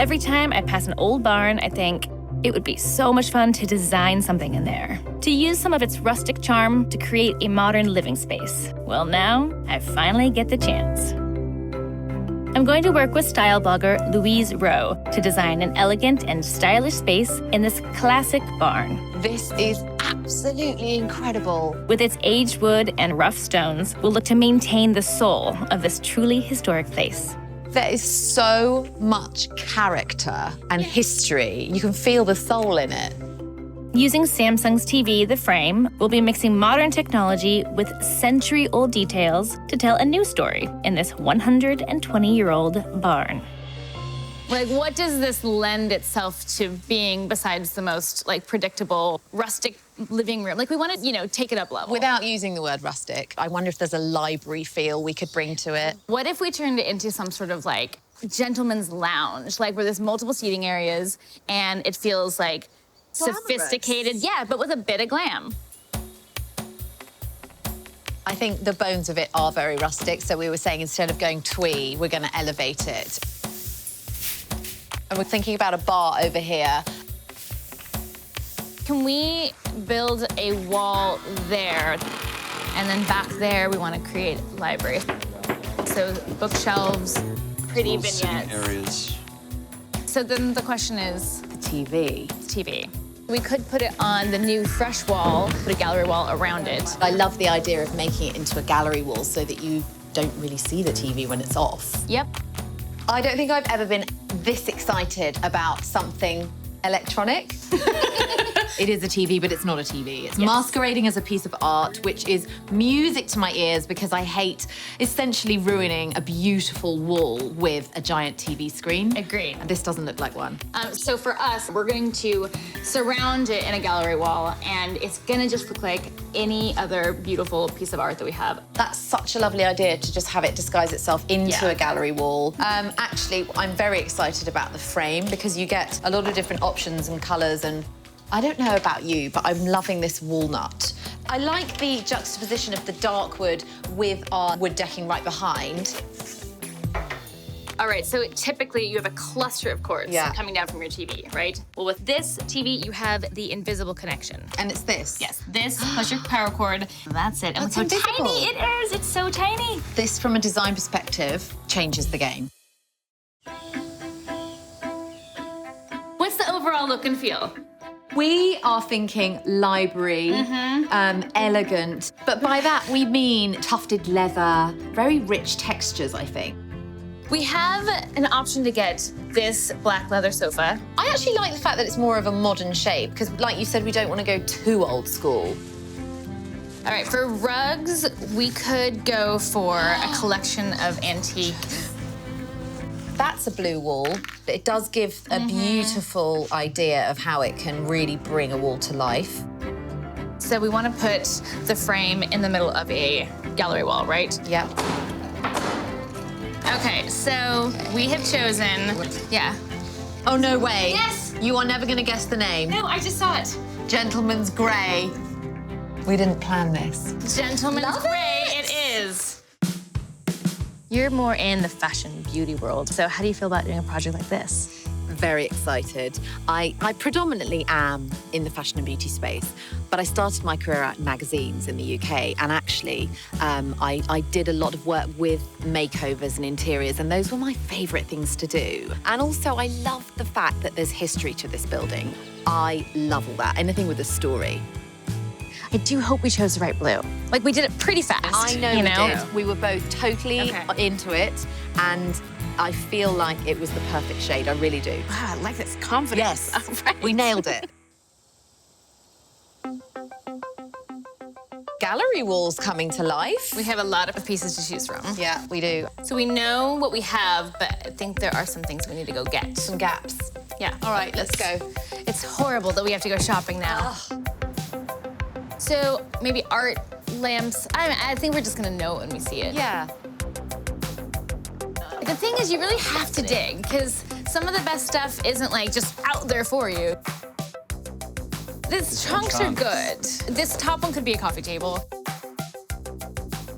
every time I pass an old barn, I think, it would be so much fun to design something in there, to use some of its rustic charm to create a modern living space. Well, now I finally get the chance. I'm going to work with style blogger Louise Rowe to design an elegant and stylish space in this classic barn. This is absolutely incredible. With its aged wood and rough stones, we'll look to maintain the soul of this truly historic place. There is so much character and history. You can feel the soul in it. Using Samsung's TV, the frame, we'll be mixing modern technology with century-old details to tell a new story in this 120-year-old barn. Like, what does this lend itself to being besides the most, like, predictable, rustic living room? Like, we want to, take it up level. Without using the word rustic, I wonder if there's a library feel we could bring to it. What if we turned it into some sort of, like, gentleman's lounge, like, where there's multiple seating areas and it feels, like, sophisticated. Yeah, but with a bit of glam. I think the bones of it are very rustic, so we were saying instead of going twee, we're going to elevate it. And we're thinking about a bar over here. Can we build a wall there? And then back there, we want to create a library. So bookshelves, pretty vignettes. Areas. So then the question is? The TV. TV. We could put it on the new fresh wall, put a gallery wall around it. I love the idea of making it into a gallery wall so that you don't really see the TV when it's off. Yep. I don't think I've ever been this excited about something electronic. It is a TV, but it's not a TV. It's masquerading as a piece of art, which is music to my ears because I hate essentially ruining a beautiful wall with a giant TV screen. Agreed. And this doesn't look like one. So for us, we're going to surround it in a gallery wall, and it's gonna just look like any other beautiful piece of art that we have. That's such a lovely idea to just have it disguise itself into a gallery wall. Actually, I'm very excited about the frame because you get a lot of different options and colours, and I don't know about you, but I'm loving this walnut. I like the juxtaposition of the dark wood with our wood decking right behind. All right, so typically you have a cluster of cords coming down from your TV, right? Well, with this TV, you have the invisible connection. And it's this? Yes, this plus your power cord. That's it. And That's look how invisible. tiny it is. It's so tiny. This, from a design perspective, changes the game. What's the overall look and feel? We are thinking library, elegant, but by that we mean tufted leather, very rich textures, I think. We have an option to get this black leather sofa. I actually like the fact that it's more of a modern shape, because like you said, we don't want to go too old school. All right, for rugs, we could go for a collection of antique. That's a blue wall. It does give a beautiful idea of how it can really bring a wall to life. So we want to put the frame in the middle of a gallery wall, right? Yep. Okay, so we have chosen, Oh, no way. Yes! You are never going to guess the name. No, I just saw it. Gentleman's Grey. We didn't plan this. Gentleman's Grey, it is. You're more in the fashion beauty world, so how do you feel about doing a project like this? Very excited. I predominantly am in the fashion and beauty space, but I started my career at magazines in the UK, and actually I did a lot of work with makeovers and interiors, and those were my favourite things to do. And also I love the fact that there's history to this building. I love all that, anything with a story. I do hope we chose the right blue. Like, we did it pretty fast. I know we did. We were both totally into it, and I feel like it was the perfect shade. I really do. Wow, I like this confidence. Yes, we nailed it. Gallery walls coming to life. We have a lot of pieces to choose from. Yeah, we do. So we know what we have, but I think there are some things we need to go get. Some gaps. Yeah. All right, let's go. It's horrible that we have to go shopping now. So maybe art, lamps. I think we're just gonna know it when we see it. Yeah. The thing is, you really have to dig, because some of the best stuff isn't like just out there for you. These chunks are good. This top one could be a coffee table.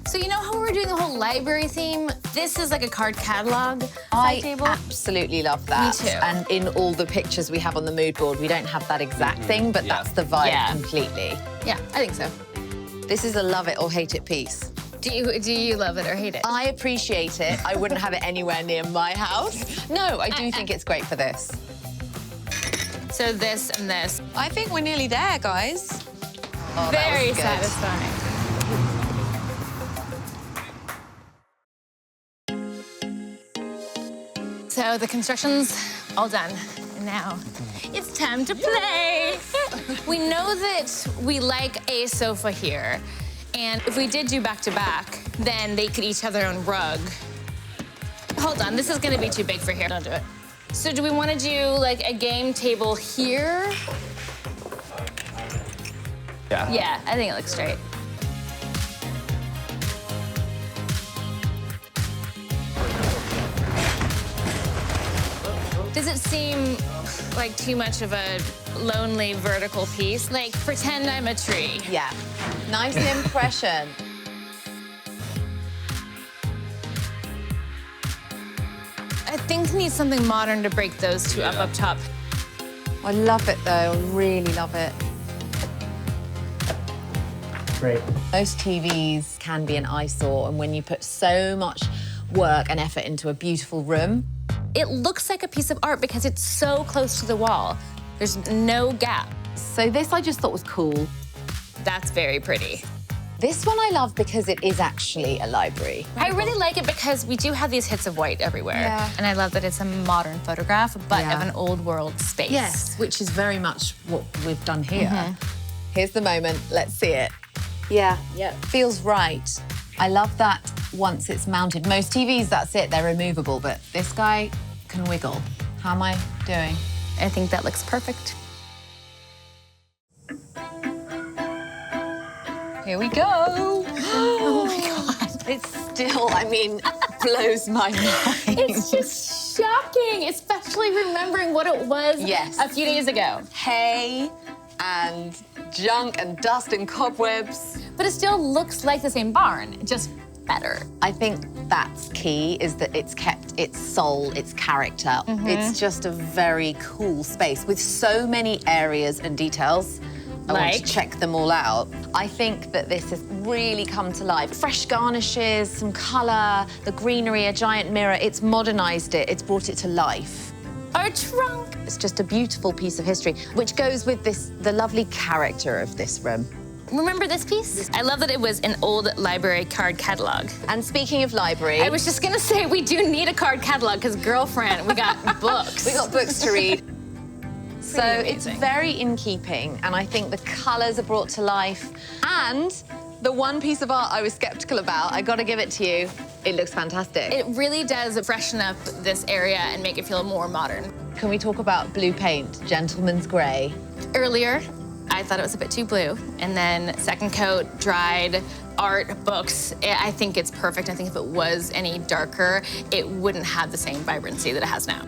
So you know how we're doing the whole library theme? This is like a card catalog side I table. absolutely love that. Me too. And in all the pictures we have on the mood board, we don't have that exact thing, but that's the vibe Yeah. completely. Yeah, I think so. This is a love it or hate it piece. Do you love it or hate it? I appreciate it. I wouldn't have it anywhere near my house. No, I do think it's great for this. So this and this. I think we're nearly there, guys. Oh, that Very was good. satisfying. So the construction's all done. And now it's time to play. We know that we like a sofa here. And if we did do back-to-back, then they could each have their own rug. Hold on, this is gonna be too big for here. Don't do it. So do we want to do like a game table here? Yeah. Yeah, I think it looks straight. Does it seem like too much of a lonely vertical piece? Like, pretend I'm a tree. Yeah. Nice impression. I think it needs something modern to break those two up top. I love it, though. I really love it. Great. Most TVs can be an eyesore, and when you put so much work and effort into a beautiful room, It looks like a piece of art because it's so close to the wall. There's no gap. so this I just thought was cool. That's very pretty. This one I love because it is actually a library. I really like it because we do have these hits of white everywhere. Yeah. And I love that it's a modern photograph, but Yeah. of an old world space. Yes, which is very much what we've done here. Here's the moment. Let's see it. Yeah. Feels right. I love that once it's mounted. Most TVs, that's it. They're removable, but this guy can wiggle. How am I doing? I think that looks perfect. Here we go. Oh my God. It's still, I mean, blows my mind. It's just shocking, especially remembering what it was Yes. a few days ago. Hay and junk and dust and cobwebs. But it still looks like the same barn, just better. I think that's key, is that it's kept its soul, its character. It's just a very cool space with so many areas and details. I want to Like? check them all out. I think that this has really come to life. Fresh garnishes, some colour, the greenery, a giant mirror. It's modernised it, it's brought it to life. Our trunk. It's just a beautiful piece of history, which goes with the lovely character of this room. Remember this piece? I love that it was an old library card catalog. And speaking of library, I was just gonna say, we do need a card catalog, because girlfriend, we got books. we got books to read. So Pretty it's amazing. very in keeping, and I think the colours are brought to life. And the one piece of art I was skeptical about, I gotta give it to you, it looks fantastic. It really does freshen up this area and make it feel more modern. Can we talk about blue paint, gentleman's grey? Earlier, I thought it was a bit too blue. And then second coat, dried, art, books. I think it's perfect. I think if it was any darker, it wouldn't have the same vibrancy that it has now.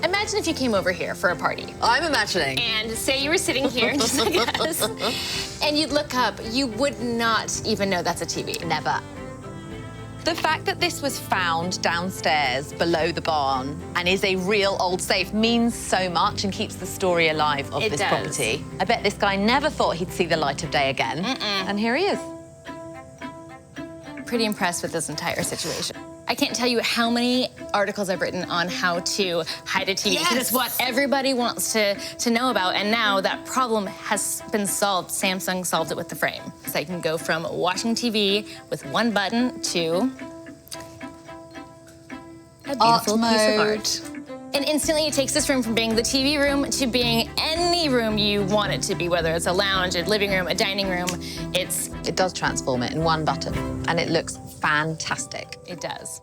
Imagine if you came over here for a party. I'm imagining. And say you were sitting here just like us, and you'd look up, you would not even know that's a TV. Never. The fact that this was found downstairs below the barn and is a real old safe means so much and keeps the story alive of It this does. property. I bet this guy never thought he'd see the light of day again. And here he is. Pretty impressed with this entire situation. I can't tell you how many articles I've written on how to hide a TV, because it's what everybody wants to know about. And now that problem has been solved. Samsung solved it with the frame. So I can go from watching TV with one button to a beautiful piece of art. And instantly it takes this room from being the TV room to being any room you want it to be, whether it's a lounge, a living room, a dining room. It does transform it in one button, and it looks fantastic. It does.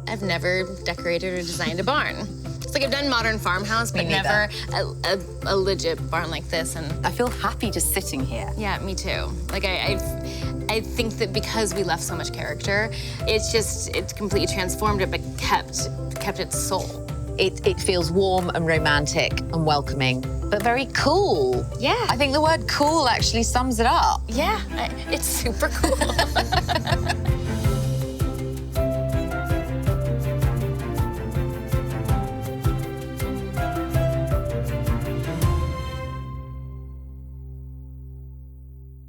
I've never decorated or designed a barn. It's like I've done modern farmhouse, but Me neither. never a legit barn like this. And I feel happy just sitting here. yeah, me too. Like I think that because we left so much character, it's completely transformed it, but kept its soul. It feels warm and romantic and welcoming, but very cool. Yeah. I think the word cool actually sums it up. Yeah, it's super cool.